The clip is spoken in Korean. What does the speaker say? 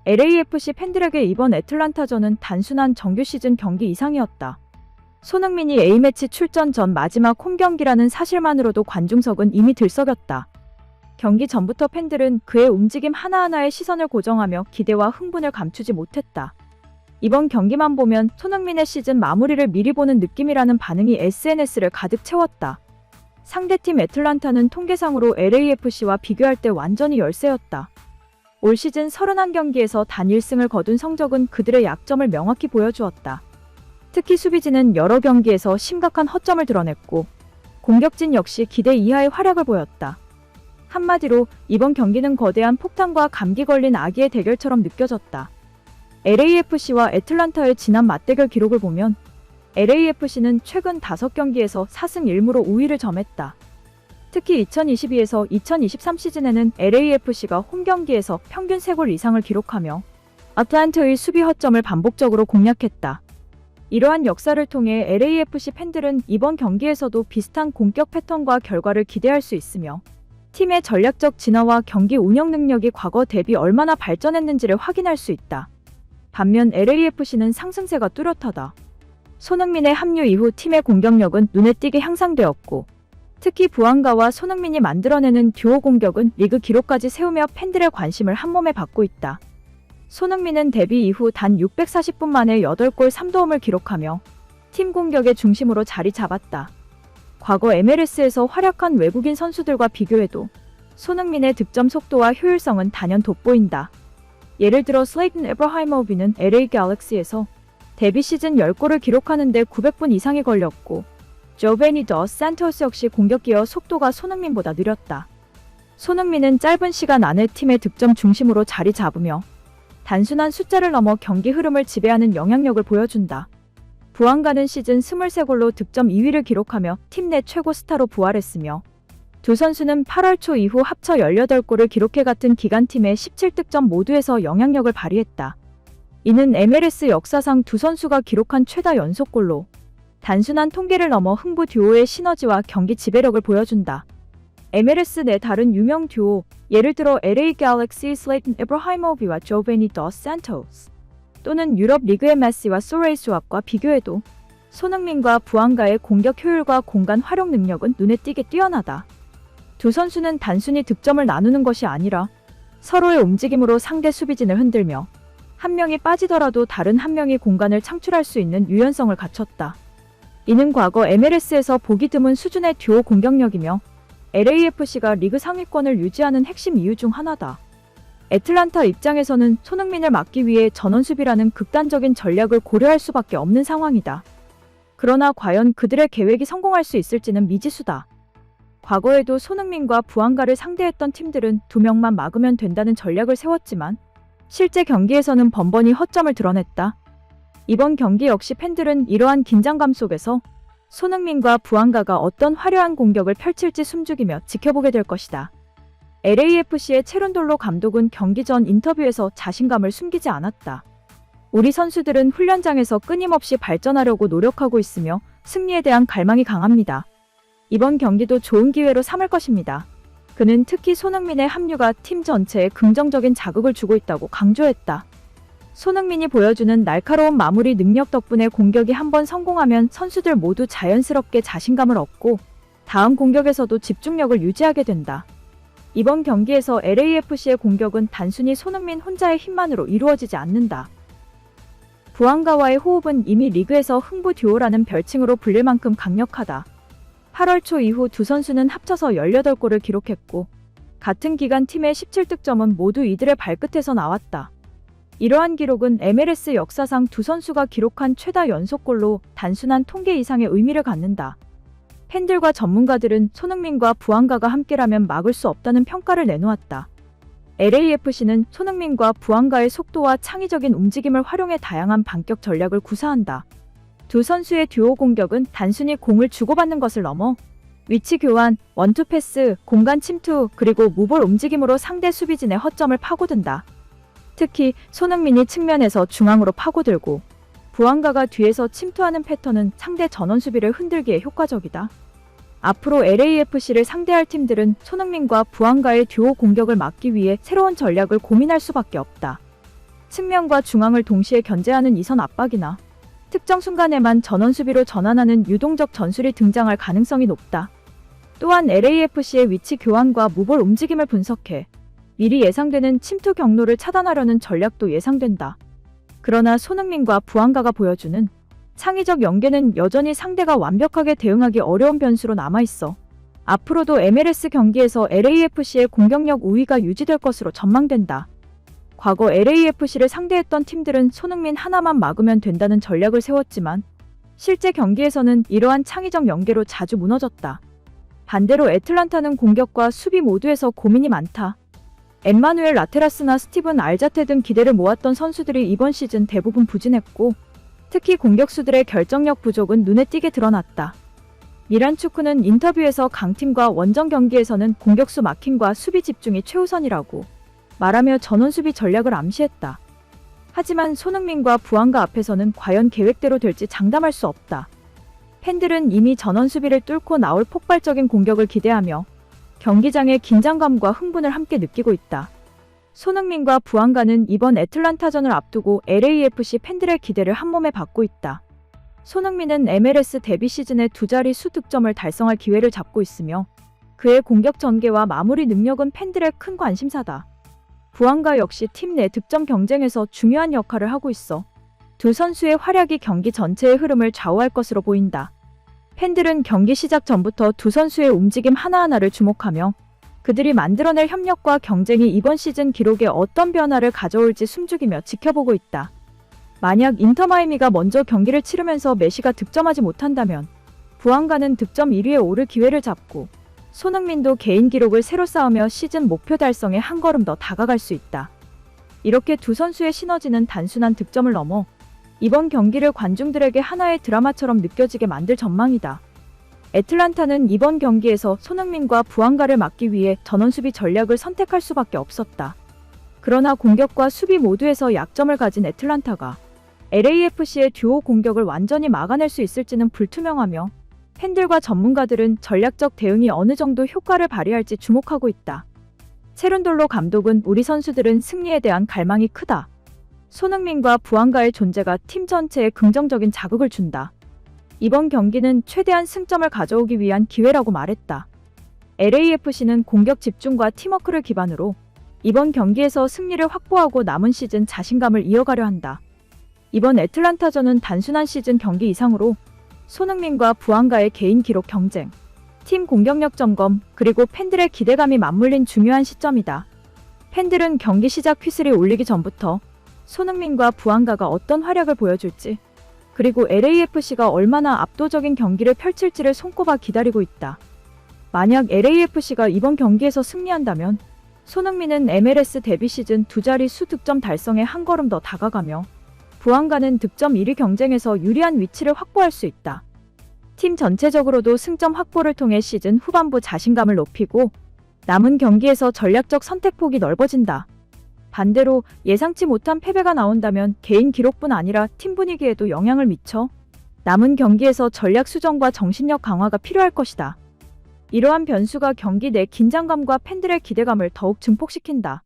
LAFC 팬들에게 이번 애틀란타전은 단순한 정규 시즌 경기 이상이었다. 손흥민이 A매치 출전 전 마지막 홈경기라는 사실만으로도 관중석은 이미 들썩였다. 경기 전부터 팬들은 그의 움직임 하나하나에 시선을 고정하며 기대와 흥분을 감추지 못했다. 이번 경기만 보면 손흥민의 시즌 마무리를 미리 보는 느낌이라는 반응이 SNS를 가득 채웠다. 상대팀 애틀란타는 통계상으로 LAFC와 비교할 때 완전히 열세였다. 올 시즌 31경기에서 단 1승을 거둔 성적은 그들의 약점을 명확히 보여주었다. 특히 수비진은 여러 경기에서 심각한 허점을 드러냈고 공격진 역시 기대 이하의 활약을 보였다. 한마디로 이번 경기는 거대한 폭탄과 감기 걸린 아기의 대결처럼 느껴졌다. LAFC와 애틀란타의 지난 맞대결 기록을 보면 LAFC는 최근 5경기에서 4승 1무로 우위를 점했다. 특히 2022에서 2023 시즌에는 LAFC가 홈경기에서 평균 3골 이상을 기록하며 아틀란타의 수비 허점을 반복적으로 공략했다. 이러한 역사를 통해 LAFC 팬들은 이번 경기에서도 비슷한 공격 패턴과 결과를 기대할 수 있으며 팀의 전략적 진화와 경기 운영 능력이 과거 대비 얼마나 발전했는지를 확인할 수 있다. 반면 LAFC는 상승세가 뚜렷하다. 손흥민의 합류 이후 팀의 공격력은 눈에 띄게 향상되었고 특히 부안가와 손흥민이 만들어내는 듀오 공격은 리그 기록까지 세우며 팬들의 관심을 한몸에 받고 있다. 손흥민은 데뷔 이후 단 640분 만에 8골 3도움을 기록하며 팀 공격의 중심으로 자리 잡았다. 과거 MLS에서 활약한 외국인 선수들과 비교해도 손흥민의 득점 속도와 효율성은 단연 돋보인다. 예를 들어 슬레이튼 에브라하이모비는 LA 갤럭시에서 데뷔 시즌 10골을 기록하는 데 900분 이상이 걸렸고 조베니 더 산토스 역시 공격 기여 속도가 손흥민보다 느렸다. 손흥민은 짧은 시간 안에 팀의 득점 중심으로 자리 잡으며 단순한 숫자를 넘어 경기 흐름을 지배하는 영향력을 보여준다. 부안가는 시즌 23골로 득점 2위를 기록하며 팀 내 최고 스타로 부활했으며 두 선수는 8월 초 이후 합쳐 18골을 기록해 같은 기간 팀의 17득점 모두에서 영향력을 발휘했다. 이는 MLS 역사상 두 선수가 기록한 최다 연속골로 단순한 통계를 넘어 흥부 듀오의 시너지와 경기 지배력을 보여준다. MLS 내 다른 유명 듀오, 예를 들어 LA 갤럭시 슬레이튼 에브라하이모비와 조베니 더 산토스 또는 유럽 리그의 메시와 소레이스왑과 비교해도 손흥민과 부안가의 공격 효율과 공간 활용 능력은 눈에 띄게 뛰어나다. 두 선수는 단순히 득점을 나누는 것이 아니라 서로의 움직임으로 상대 수비진을 흔들며 한 명이 빠지더라도 다른 한 명이 공간을 창출할 수 있는 유연성을 갖췄다. 이는 과거 MLS에서 보기 드문 수준의 듀오 공격력이며 LAFC가 리그 상위권을 유지하는 핵심 이유 중 하나다. 애틀란타 입장에서는 손흥민을 막기 위해 전원 수비라는 극단적인 전략을 고려할 수밖에 없는 상황이다. 그러나 과연 그들의 계획이 성공할 수 있을지는 미지수다. 과거에도 손흥민과 부안가를 상대했던 팀들은 2명만 막으면 된다는 전략을 세웠지만 실제 경기에서는 번번이 허점을 드러냈다. 이번 경기 역시 팬들은 이러한 긴장감 속에서 손흥민과 부안가가 어떤 화려한 공격을 펼칠지 숨죽이며 지켜보게 될 것이다. LAFC의 체론돌로 감독은 경기 전 인터뷰에서 자신감을 숨기지 않았다. 우리 선수들은 훈련장에서 끊임없이 발전하려고 노력하고 있으며 승리에 대한 갈망이 강합니다. 이번 경기도 좋은 기회로 삼을 것입니다. 그는 특히 손흥민의 합류가 팀 전체에 긍정적인 자극을 주고 있다고 강조했다. 손흥민이 보여주는 날카로운 마무리 능력 덕분에 공격이 한번 성공하면 선수들 모두 자연스럽게 자신감을 얻고 다음 공격에서도 집중력을 유지하게 된다. 이번 경기에서 LAFC의 공격은 단순히 손흥민 혼자의 힘만으로 이루어지지 않는다. 부안가와의 호흡은 이미 리그에서 흥부 듀오라는 별칭으로 불릴 만큼 강력하다. 8월 초 이후 두 선수는 합쳐서 18골을 기록했고 같은 기간 팀의 17득점은 모두 이들의 발끝에서 나왔다. 이러한 기록은 MLS 역사상 두 선수가 기록한 최다 연속골로 단순한 통계 이상의 의미를 갖는다. 팬들과 전문가들은 손흥민과 부안가가 함께라면 막을 수 없다는 평가를 내놓았다. LAFC는 손흥민과 부안가의 속도와 창의적인 움직임을 활용해 다양한 반격 전략을 구사한다. 두 선수의 듀오 공격은 단순히 공을 주고받는 것을 넘어 위치 교환, 원투 패스, 공간 침투, 그리고 무볼 움직임으로 상대 수비진의 허점을 파고든다. 특히 손흥민이 측면에서 중앙으로 파고들고 부안가가 뒤에서 침투하는 패턴은 상대 전원 수비를 흔들기에 효과적이다. 앞으로 LAFC를 상대할 팀들은 손흥민과 부안가의 듀오 공격을 막기 위해 새로운 전략을 고민할 수밖에 없다. 측면과 중앙을 동시에 견제하는 이선 압박이나 특정 순간에만 전원 수비로 전환하는 유동적 전술이 등장할 가능성이 높다. 또한 LAFC의 위치 교환과 무볼 움직임을 분석해 미리 예상되는 침투 경로를 차단하려는 전략도 예상된다. 그러나 손흥민과 부안가가 보여주는 창의적 연계는 여전히 상대가 완벽하게 대응하기 어려운 변수로 남아있어 앞으로도 MLS 경기에서 LAFC의 공격력 우위가 유지될 것으로 전망된다. 과거 LAFC를 상대했던 팀들은 손흥민 하나만 막으면 된다는 전략을 세웠지만 실제 경기에서는 이러한 창의적 연계로 자주 무너졌다. 반대로 애틀란타는 공격과 수비 모두에서 고민이 많다. 엠마누엘 라테라스나 스티븐 알자테 등 기대를 모았던 선수들이 이번 시즌 대부분 부진했고 특히 공격수들의 결정력 부족은 눈에 띄게 드러났다. 미란 축구는 인터뷰에서 강팀과 원정 경기에서는 공격수 마킹과 수비 집중이 최우선이라고 말하며 전원 수비 전략을 암시했다. 하지만 손흥민과 부안가 앞에서는 과연 계획대로 될지 장담할 수 없다. 팬들은 이미 전원 수비를 뚫고 나올 폭발적인 공격을 기대하며 경기장의 긴장감과 흥분을 함께 느끼고 있다. 손흥민과 부안가는 이번 애틀란타전을 앞두고 LAFC 팬들의 기대를 한몸에 받고 있다. 손흥민은 MLS 데뷔 시즌에 두 자릿수 득점을 달성할 기회를 잡고 있으며 그의 공격 전개와 마무리 능력은 팬들의 큰 관심사다. 부안가 역시 팀 내 득점 경쟁에서 중요한 역할을 하고 있어 두 선수의 활약이 경기 전체의 흐름을 좌우할 것으로 보인다. 팬들은 경기 시작 전부터 두 선수의 움직임 하나하나를 주목하며 그들이 만들어낼 협력과 경쟁이 이번 시즌 기록에 어떤 변화를 가져올지 숨죽이며 지켜보고 있다. 만약 인터마이미가 먼저 경기를 치르면서 메시가 득점하지 못한다면 부안가는 득점 1위에 오를 기회를 잡고 손흥민도 개인 기록을 새로 쌓으며 시즌 목표 달성에 한 걸음 더 다가갈 수 있다. 이렇게 두 선수의 시너지는 단순한 득점을 넘어 이번 경기를 관중들에게 하나의 드라마처럼 느껴지게 만들 전망이다. 애틀란타는 이번 경기에서 손흥민과 부안가를 막기 위해 전원 수비 전략을 선택할 수밖에 없었다. 그러나 공격과 수비 모두에서 약점을 가진 애틀란타가 LAFC의 듀오 공격을 완전히 막아낼 수 있을지는 불투명하며 팬들과 전문가들은 전략적 대응이 어느 정도 효과를 발휘할지 주목하고 있다. 체룬돌로 감독은 우리 선수들은 승리에 대한 갈망이 크다. 손흥민과 부안가의 존재가 팀 전체에 긍정적인 자극을 준다. 이번 경기는 최대한 승점을 가져오기 위한 기회라고 말했다. LAFC는 공격 집중과 팀워크를 기반으로 이번 경기에서 승리를 확보하고 남은 시즌 자신감을 이어가려 한다. 이번 애틀란타전은 단순한 시즌 경기 이상으로 손흥민과 부안가의 개인 기록 경쟁, 팀 공격력 점검, 그리고 팬들의 기대감이 맞물린 중요한 시점이다. 팬들은 경기 시작 휘슬이 울리기 전부터 손흥민과 부안가가 어떤 활약을 보여줄지, 그리고 LAFC가 얼마나 압도적인 경기를 펼칠지를 손꼽아 기다리고 있다. 만약 LAFC가 이번 경기에서 승리한다면 손흥민은 MLS 데뷔 시즌 두 자릿수 득점 달성에 한 걸음 더 다가가며 부안가는 득점 1위 경쟁에서 유리한 위치를 확보할 수 있다. 팀 전체적으로도 승점 확보를 통해 시즌 후반부 자신감을 높이고 남은 경기에서 전략적 선택폭이 넓어진다. 반대로 예상치 못한 패배가 나온다면 개인 기록뿐 아니라 팀 분위기에도 영향을 미쳐 남은 경기에서 전략 수정과 정신력 강화가 필요할 것이다. 이러한 변수가 경기 내 긴장감과 팬들의 기대감을 더욱 증폭시킨다.